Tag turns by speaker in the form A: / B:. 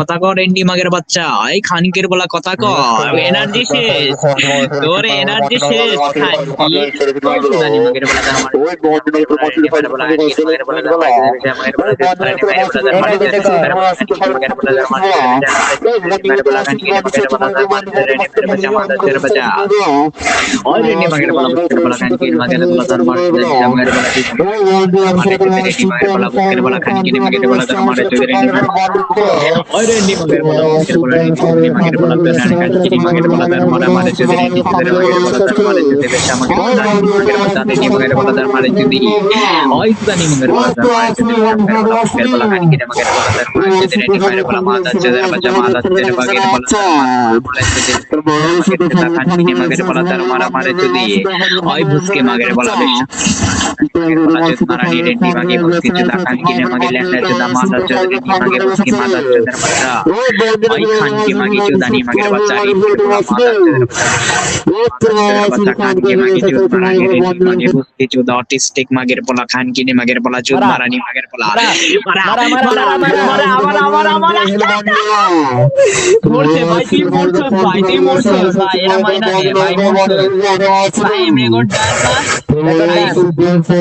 A: কথা কর এন্ডি মাগের বাচ্চা, এই খানকির বলা কথা কর, এনার্জি শেষ, তোর এনার্জি শেষ খানকি, ওই সুদানি মাগের বলা তার মানে মাগের বলা এন্ডি মাগের বলা তার মানে মাগের বলা তার মানে মাগের বলা তার মানে মাগের বলা খানকি মাগের বলা তার মানে মাগের বাচ্চা और रेडी मगर बोला मुश्किल बोला खान की मगर बोला सर मार मगर बोला ठीक हमारे जो रेडी मगर बोला मुश्किल बोला खान की मगर बोला सर हमारे जो रेडी और रेडी मगर बोला मुश्किल बोला रेडी मगर बोला सर खान की मगर बोला सर हमारे जो रेडी मगर बोला सर हमारे जो देवे शाम को मगर बोला रेडी मगर बोला सर हमारे जो दी और इतना नहीं मगर बोला सर हमारे जो मुश्किल बोला खान की मगर बोला सर हमारे जो रेडी मगर बोला माता जो बच्चा माता जो मगर बोला बोला खान की मगर बोला सर हमारा हमारे जो दी और भुसके मगर बोला बेशा बोला जो तुम्हारा नी रेडी मगे भुसके जो खान की मगे लैंडर जो माता जो रेडी मगे भुसके माता जो बच्चा और खान की मगे जो दानी मगर बच्चा नी बोला माता जो बच्चा खान की मगे जो तुम्हारा नी रेडी मगे भुसके जो ऑटिस्टिक मगर बोला खान की मगर बोला जो मारा नी मगर बोला मारा मोरसे भाई की मोरसे भाई एरा मायना दे भाई मोरसे भाई मेरे को डर था